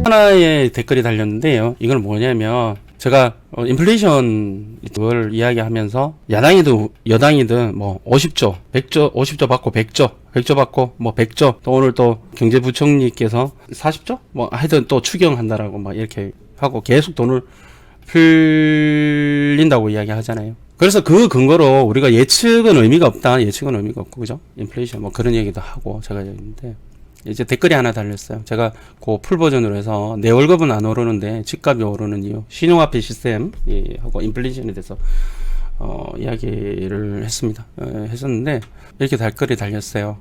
하나의 댓글이 달렸는데요. 이건 뭐냐면 제가 인플레이션을 이야기하면서 야당이든 여당이든 뭐 50조, 100조, 50조 받고 100조 받고 뭐 100조, 또 오늘 또 경제부총리께서 40조? 뭐 하여튼 또 추경한다라고 막 이렇게 하고 계속 돈을 풀린다고 이야기하잖아요. 그래서 그 근거로 우리가 예측은 의미가 없다. 예측은 의미가 없고, 그죠? 인플레이션 뭐 그런 얘기도 하고 제가 했는데 이제 댓글이 하나 달렸어요. 제가 그 풀 버전으로 해서 내 월급은 안 오르는데 집값이 오르는 이유, 신용화폐 시스템 하고 인플레이션에 대해서 이야기를 했습니다. 했었는데 이렇게 댓글이 달렸어요.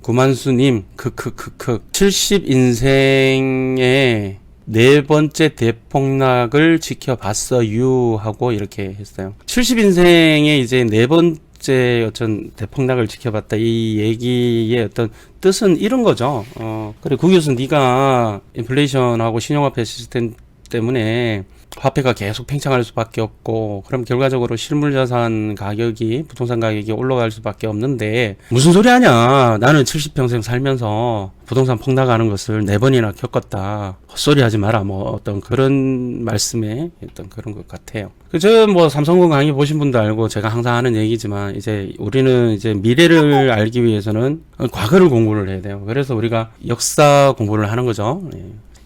구만수님, 70인생의 네 번째 대폭락을 지켜봤어요 하고 이렇게 했어요. 70인생의 이제 네 번째 어떤 대폭락을 지켜봤다, 이 얘기의 어떤 뜻은 이런 거죠. 그래 구 교수, 네가 인플레이션하고 신용화폐 시스템 때문에 화폐가 계속 팽창할 수밖에 없고, 그럼 결과적으로 실물자산 가격이, 부동산 가격이 올라갈 수밖에 없는데 무슨 소리 하냐, 나는 70평생 살면서 부동산 폭락하는 것을 4번이나 겪었다, 헛소리 하지 마라, 뭐 어떤 그런 말씀에 어떤 그런 것 같아요. 저 뭐 삼성건 강의 보신 분도 알고 제가 항상 하는 얘기지만, 이제 우리는 이제 미래를 알기 위해서는 과거를 공부를 해야 돼요. 그래서 우리가 역사 공부를 하는 거죠.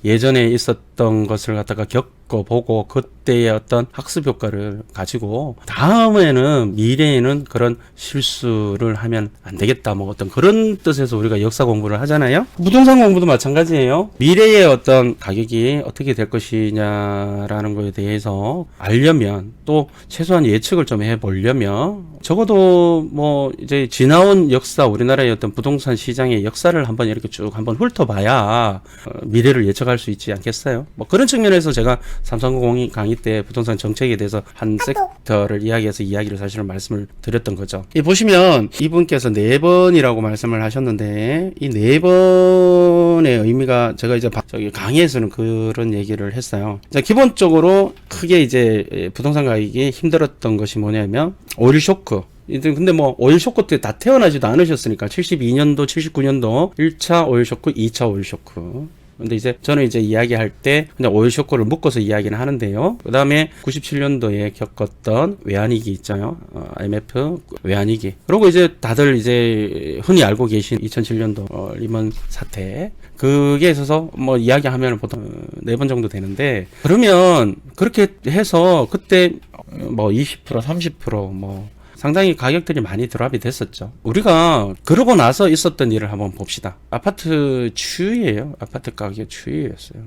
예전에 있었던 것을 갖다가 겪어보고 그때의 어떤 학습 효과를 가지고 다음에는, 미래에는 그런 실수를 하면 안 되겠다, 뭐 어떤 그런 뜻에서 우리가 역사 공부를 하잖아요. 부동산 공부도 마찬가지예요. 미래의 어떤 가격이 어떻게 될 것이냐라는 거에 대해서 알려면, 또 최소한 예측을 좀 해보려면 적어도 뭐 이제 지나온 역사, 우리나라의 어떤 부동산 시장의 역사를 한번 이렇게 쭉 한번 훑어봐야 미래를 예측할 수 있지 않겠어요? 뭐 그런 측면에서 제가 삼성공인 강의 때 부동산 정책에 대해서 한 섹터를 이야기해서 이야기를 사실은 말씀을 드렸던 거죠. 이 보시면 이분께서 4번이라고 말씀을 하셨는데, 이 4번의 의미가, 제가 이제 저기 강의에서는 그런 얘기를 했어요. 자, 기본적으로 크게 이제 부동산 가격이 힘들었던 것이 뭐냐면 오일 쇼크. 근데 뭐 오일 쇼크 때 다 태어나지도 않으셨으니까 72년도, 79년도 1차 오일 쇼크, 2차 오일 쇼크. 근데 이제 저는 이제 이야기할 때 그냥 오일 쇼크를 묶어서 이야기는 하는데요. 그 다음에 97년도에 겪었던 외환위기 있잖아요. IMF 외환위기. 그리고 이제 다들 이제 흔히 알고 계신 2007년도 리먼 사태. 그게 있어서 뭐 이야기하면 보통 4번 정도 되는데, 그러면 그렇게 해서 그때 뭐 20%, 30% 상당히 가격들이 많이 드랍이 됐었죠. 우리가 그러고 나서 있었던 일을 한번 봅시다. 아파트 추이예요. 아파트 가격 추이였어요.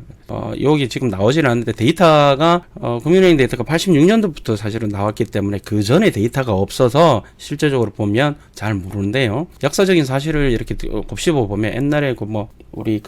여기 지금 나오지는 않는데 데이터가 금융은행 데이터가 86년도부터 사실은 나왔기 때문에 그 전에 데이터가 없어서 실제적으로 보면 잘 모르는데요. 역사적인 사실을 이렇게 곱씹어 보면, 옛날에 우리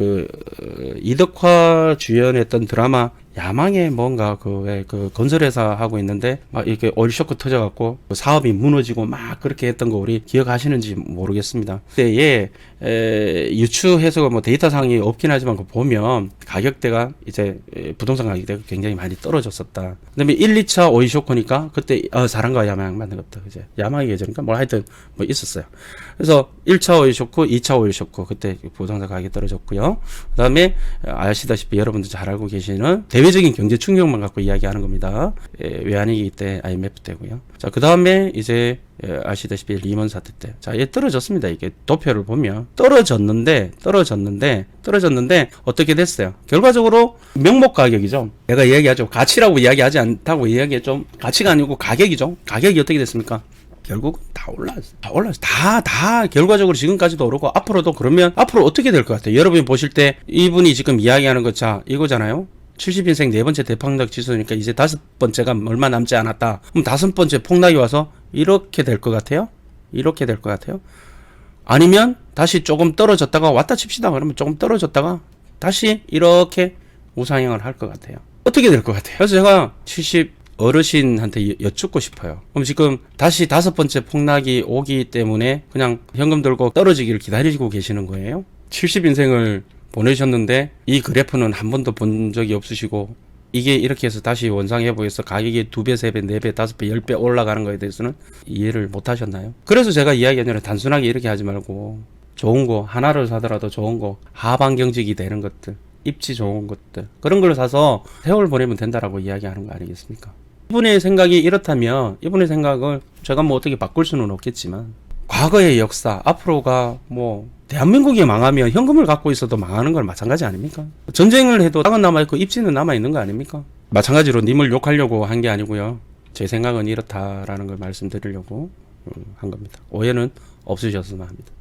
이덕화 주연했던 드라마 야망의 뭔가 그 건설회사 하고 있는데 막 이렇게 오일 쇼크 터져갖고 사업이 무너지고 막 그렇게 했던 거 우리 기억하시는지 모르겠습니다. 그때에 유추해서 뭐 데이터상이 없긴 하지만 보면 가격대가 이제 부동산 가격대가 굉장히 많이 떨어졌었다. 그다음에 1, 2차 오일 쇼크니까 그때 사랑과 야망 맞는 것도 이제 야망의 계절인가 뭐 하여튼 뭐 있었어요. 그래서 1차 오일 쇼크, 2차 오일 쇼크, 그때 부동산 가격이 떨어졌고요. 그다음에 아시다시피 여러분들 잘 알고 계시는 대외적인 경제 충격만 갖고 이야기하는 겁니다. 외환위기 때, IMF 때고요. 자, 그 다음에 이제 아시다시피 리먼 사태 때, 자, 얘 떨어졌습니다. 이게 도표를 보면 떨어졌는데 어떻게 됐어요? 결과적으로 명목 가격이죠. 내가 이야기하죠. 가치라고 이야기하지 않다고 이야기했죠. 가치가 아니고 가격이죠. 가격이 어떻게 됐습니까? 결국 다 올랐어. 다 결과적으로 지금까지도 오르고 앞으로도. 그러면 앞으로 어떻게 될 것 같아요? 여러분이 보실 때 이분이 지금 이야기하는 거, 자, 이거잖아요. 70인생 4번째 대폭락 지수니까 이제 5번째가 얼마 남지 않았다. 그럼 5번째 폭락이 와서 이렇게 될 것 같아요? 이렇게 될 것 같아요? 아니면 다시 조금 떨어졌다가 왔다 칩시다. 그러면 조금 떨어졌다가 다시 이렇게 우상향을 할 것 같아요. 어떻게 될 것 같아요? 그래서 제가 70 어르신한테 여쭙고 싶어요. 그럼 지금 다시 5번째 폭락이 오기 때문에 그냥 현금 들고 떨어지기를 기다리고 계시는 거예요? 70인생을 보내셨는데 이 그래프는 한 번도 본 적이 없으시고 이게 이렇게 해서 다시 원상회복해서 가격이 2배, 3배, 4배, 5배, 10배 올라가는 거에 대해서는 이해를 못 하셨나요? 그래서 제가 이야기하는 단순하게 이렇게 하지 말고 좋은 거 하나를 사더라도 좋은 거 하반경직이 되는 것들, 입지 좋은 것들 그런 걸 사서 세월 보내면 된다라고 이야기하는 거 아니겠습니까? 이분의 생각이 이렇다면 이분의 생각을 제가 뭐 어떻게 바꿀 수는 없겠지만 과거의 역사, 앞으로가 뭐 대한민국이 망하면 현금을 갖고 있어도 망하는 건 마찬가지 아닙니까? 전쟁을 해도 땅은 남아있고 입지는 남아있는 거 아닙니까? 마찬가지로 님을 욕하려고 한 게 아니고요. 제 생각은 이렇다라는 걸 말씀드리려고 한 겁니다. 오해는 없으셨으면 합니다.